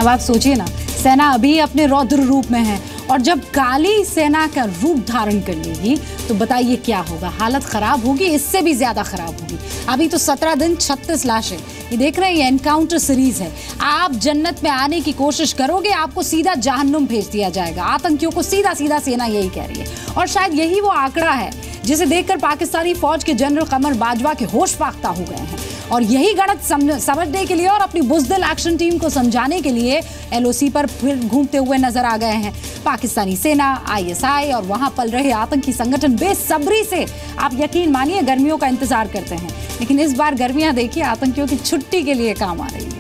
अब आप सोचिए ना, सेना अभी अपने रौद्र रूप में है और जब काली सेना का रूप धारण कर लेगी तो बताइए क्या होगा। हालत खराब होगी, इससे भी ज्यादा खराब होगी। अभी तो 17 दिन 36 लाशें। ये देख रहे हैं, ये एनकाउंटर सीरीज है। आप जन्नत में आने की कोशिश करोगे, आपको सीधा जहन्नुम भेज दिया जाएगा। आतंकियों को सीधा सीधा सेना यही कह रही है और शायद यही वो आंकड़ा है जिसे देखकर पाकिस्तानी फौज के जनरल कमर बाजवा के होश फाख्ता हो गए हैं। और यही गणित समझने के लिए और अपनी बुज़दिल एक्शन टीम को समझाने के लिए एलओसी पर फिर घूमते हुए नजर आ गए हैं पाकिस्तानी सेना, आईएसआई और वहां पल रहे आतंकी संगठन। बेसब्री से आप यकीन मानिए गर्मियों का इंतजार करते हैं, लेकिन इस बार गर्मियां देखिए आतंकियों की छुट्टी के लिए काम आ रही है।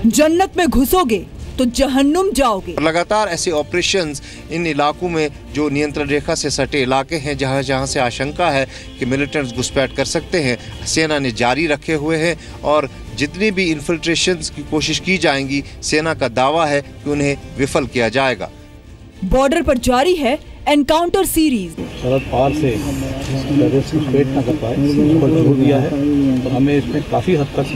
जन्नत में घुसोगे तो जहन्नुम जाओगे। लगातार ऐसे ऑपरेशंस इन इलाकों में जो नियंत्रण रेखा से सटे इलाके हैं, जहां जहां से आशंका है कि मिलिटेंट्स घुसपैठ कर सकते हैं, सेना ने जारी रखे हुए हैं और जितनी भी इन्फिल्ट्रेशंस की कोशिश की जाएंगी, सेना का दावा है कि उन्हें विफल किया जाएगा। बॉर्डर पर जारी है एनकाउंटर सीरीज। सरहद पार से घुसपैठ न कर पाए, इस पर जोर दिया है और हमें इसमें काफी हद तक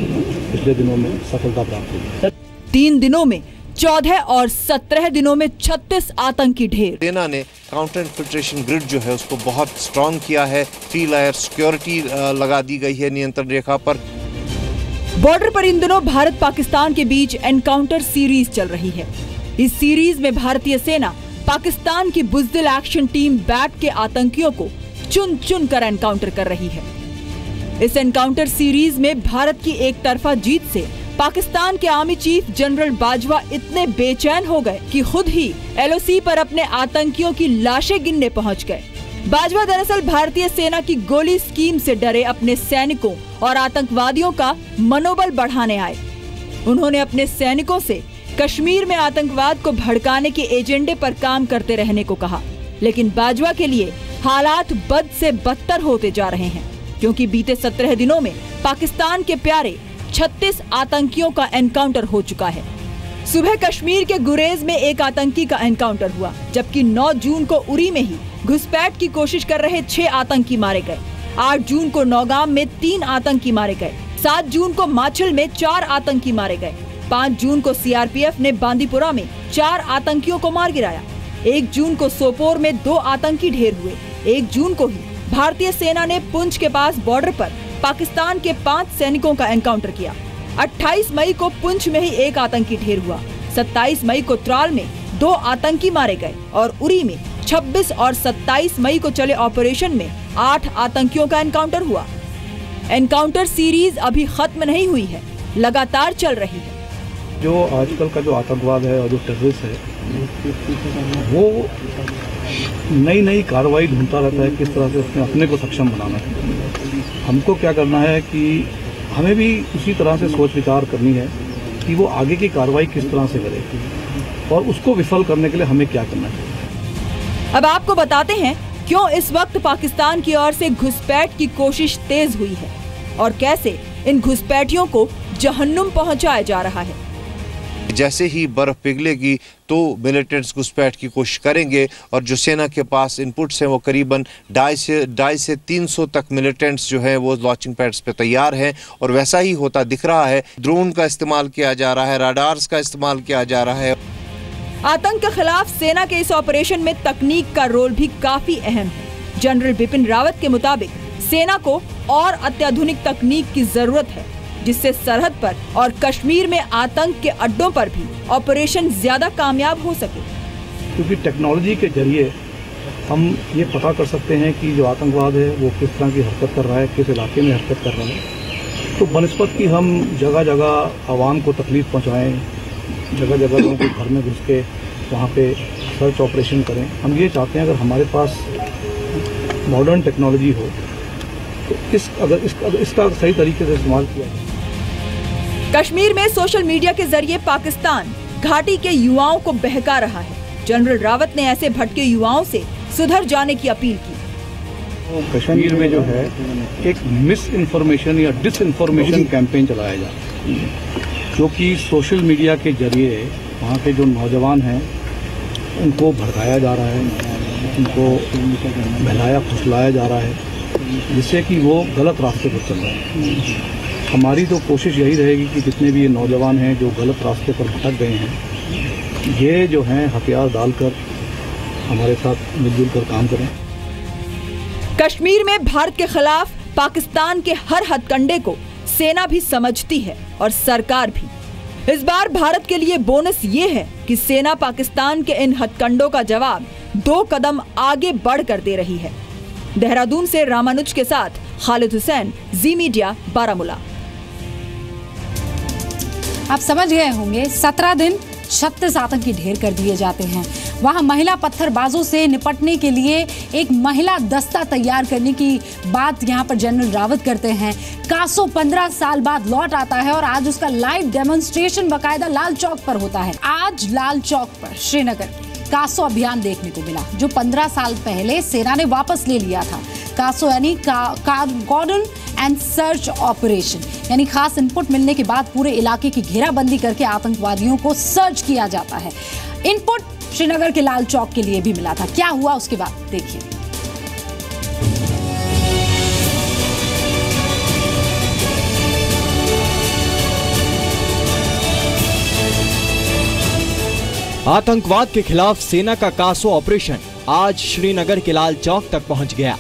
पिछले दिनों में सफलता प्राप्त हुई है। 3 दिनों में 14 और 17 दिनों में 36 आतंकी ढेर। सेना ने काउंटर इन्फिल्ट्रेशन ग्रिड जो है उसको बहुत स्ट्रॉन्ग किया है। 3 लेयर सिक्योरिटी लगा दी गई है नियंत्रण रेखा पर। बॉर्डर पर इन दिनों भारत पाकिस्तान के बीच एनकाउंटर सीरीज चल रही है। इस सीरीज में भारतीय सेना पाकिस्तान की बुज़दिल एक्शन टीम बैट के आतंकियों को चुन चुन कर एनकाउंटर कर रही है। इस एनकाउंटर सीरीज में भारत की एक तरफा जीत से पाकिस्तान के आर्मी चीफ जनरल बाजवा इतने बेचैन हो गए कि खुद ही एलओसी पर अपने आतंकियों की लाशें गिनने पहुंच गए। बाजवा दरअसल भारतीय सेना की गोली स्कीम से डरे अपने सैनिकों और आतंकवादियों का मनोबल बढ़ाने आए। उन्होंने अपने सैनिकों से कश्मीर में आतंकवाद को भड़काने के एजेंडे पर काम करते रहने को कहा, लेकिन बाजवा के लिए हालात बद से बदतर होते जा रहे हैं, क्योंकि बीते 17 दिनों में पाकिस्तान के प्यारे 36 आतंकियों का एनकाउंटर हो चुका है। सुबह कश्मीर के गुरेज में एक आतंकी का एनकाउंटर हुआ, जबकि 9 जून को उरी में ही घुसपैठ की कोशिश कर रहे 6 आतंकी मारे गए। 8 जून को नौगाम में 3 आतंकी मारे गए। 7 जून को माछिल में 4 आतंकी मारे गए। 5 जून को सीआरपीएफ ने बांदीपुरा में 4 आतंकियों को मार गिराया। 1 जून को सोपोर में 2 आतंकी ढेर हुए। 1 जून को ही भारतीय सेना ने पुंछ के पास बॉर्डर पर पाकिस्तान के 5 सैनिकों का एनकाउंटर किया। 28 मई को पुंछ में ही 1 आतंकी ढेर हुआ। 27 मई को त्राल में 2 आतंकी मारे गए और उरी में 26 और 27 मई को चले ऑपरेशन में 8 आतंकियों का एनकाउंटर हुआ। एनकाउंटर सीरीज अभी खत्म नहीं हुई है, लगातार चल रही है। जो आजकल का जो आतंकवाद है और जो टेररिस्ट है, वो नई नई कार्रवाई ढूंढता रहता है किस तरह से अपने को सक्षम बनाना है। हमको क्या करना है कि हमें भी उसी तरह से सोच विचार करनी है कि वो आगे की कार्रवाई किस तरह से करे और उसको विफल करने के लिए हमें क्या करना चाहिए। अब आपको बताते हैं क्यों इस वक्त पाकिस्तान की ओर से घुसपैठ की कोशिश तेज हुई है और कैसे इन घुसपैठियों को जहन्नुम पहुंचाया जा रहा है। जैसे ही बर्फ पिघलेगी तो मिलिटेंट्स घुसपैठ की कोशिश करेंगे और जो सेना के पास इनपुट्स हैं वो करीबन 250 से 300 तक मिलिटेंट्स जो हैं वो लॉन्चिंग पैड्स पे तैयार हैं और वैसा ही होता दिख रहा है। ड्रोन का इस्तेमाल किया जा रहा है, राडार्स का इस्तेमाल किया जा रहा है। आतंक के खिलाफ सेना के इस ऑपरेशन में तकनीक का रोल भी काफी अहम है। जनरल बिपिन रावत के मुताबिक सेना को और अत्याधुनिक तकनीक की जरूरत है, जिससे सरहद पर और कश्मीर में आतंक के अड्डों पर भी ऑपरेशन ज्यादा कामयाब हो सके। क्योंकि टेक्नोलॉजी के जरिए हम ये पता कर सकते हैं कि जो आतंकवाद है वो किस तरह की हरकत कर रहा है, किस इलाके में हरकत कर रहा है। तो बनस्पत की हम जगह जगह आवाम को तकलीफ पहुँचाएँ, जगह जगह लोगों के घर में घुस के वहाँ पे सर्च ऑपरेशन करें। हम ये चाहते हैं अगर हमारे पास मॉडर्न टेक्नोलॉजी हो तो इसका सही तरीके से इस्तेमाल किया जाए। कश्मीर में सोशल मीडिया के जरिए पाकिस्तान घाटी के युवाओं को बहका रहा है। जनरल रावत ने ऐसे भटके युवाओं से सुधर जाने की अपील की। तो कश्मीर में जो है एक मिस इन्फॉर्मेशन या डिस इन्फॉर्मेशन कैंपेन चलाया जा रहा है, जो कि सोशल मीडिया के जरिए वहाँ के जो नौजवान हैं उनको भड़काया जा रहा है उनको बहलाया फुसलाया जा रहा है, जिससे कि वो गलत रास्ते पर चल रहे हैं। हमारी तो कोशिश यही रहेगी कि जितने भी ये नौजवान हैं जो गलत रास्ते पर भटक गए हैं, ये जो हैं हथियार डालकर हमारे साथ मिलजुल कर काम करें। कश्मीर में भारत के खिलाफ पाकिस्तान के हर हथकंडे को सेना भी समझती है और सरकार भी। इस बार भारत के लिए बोनस ये है कि सेना पाकिस्तान के इन हथकंडों का जवाब 2 कदम आगे बढ़कर दे रही है। देहरादून से रामानुज के साथ खालिद हुसैन, जी मीडिया, बारामूला। आप समझ गए होंगे, 17 दिन 36 आतंकी ढेर कर दिए जाते हैं। वहां महिला पत्थरबाजों से निपटने के लिए एक महिला दस्ता तैयार करने की बात यहां पर जनरल रावत करते हैं। कासो 15 साल बाद लौट आता है और आज उसका लाइव डेमोन्स्ट्रेशन बाकायदा लाल चौक पर होता है। आज लाल चौक पर श्रीनगर कासो अभियान देखने को मिला, जो 15 साल पहले सेना ने वापस ले लिया था। कासो यानी कॉर्डन एंड सर्च ऑपरेशन, यानी खास इनपुट मिलने के बाद पूरे इलाके की घेराबंदी करके आतंकवादियों को सर्च किया जाता है। इनपुट श्रीनगर के लाल चौक के लिए भी मिला था। क्या हुआ उसके बाद देखिए। आतंकवाद के खिलाफ सेना का कासो ऑपरेशन आज श्रीनगर के लाल चौक तक पहुंच गया।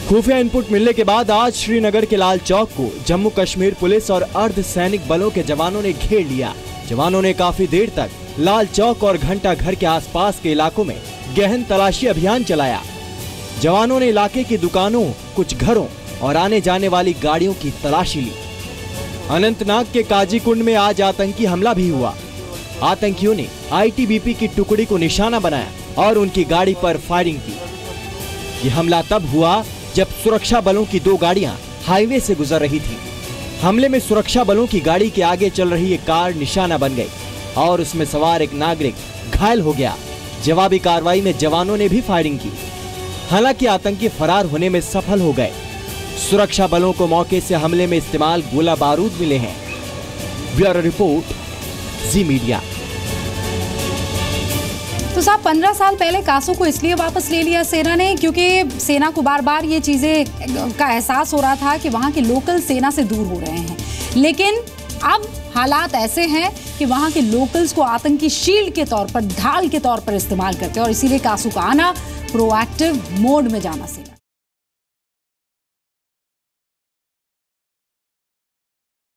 खुफिया इनपुट मिलने के बाद आज श्रीनगर के लाल चौक को जम्मू कश्मीर पुलिस और अर्धसैनिक बलों के जवानों ने घेर लिया। जवानों ने काफी देर तक लाल चौक और घंटा घर के आसपास के इलाकों में गहन तलाशी अभियान चलाया। जवानों ने इलाके की दुकानों, कुछ घरों और आने जाने वाली गाड़ियों की तलाशी ली। अनंतनाग के काजीकुंड में आज आतंकी हमला भी हुआ। आतंकियों ने आईटीबीपी की टुकड़ी को निशाना बनाया और उनकी गाड़ी पर फायरिंग की। ये हमला तब हुआ जब सुरक्षा बलों की 2 गाड़ियां हाईवे से गुजर रही थी। हमले में सुरक्षा बलों की गाड़ी के आगे चल रही एक कार निशाना बन गई और उसमें सवार एक नागरिक घायल हो गया। जवाबी कार्रवाई में जवानों ने भी फायरिंग की। हालांकि आतंकी फरार होने में सफल हो गए। सुरक्षा बलों को मौके से हमले में इस्तेमाल गोला बारूद मिले हैं। ब्यूरो रिपोर्ट, जी मीडिया। तो साहब 15 साल पहले कासो को इसलिए वापस ले लिया सेना ने क्योंकि सेना को बार बार ये चीजें का एहसास हो रहा था कि वहां के लोकल सेना से दूर हो रहे हैं। लेकिन अब हालात ऐसे हैं कि वहां के लोकल्स को आतंकी शील्ड के तौर पर, ढाल के तौर पर इस्तेमाल करते हैं और इसीलिए कासो का आना प्रोएक्टिव मोड में जाना सेना।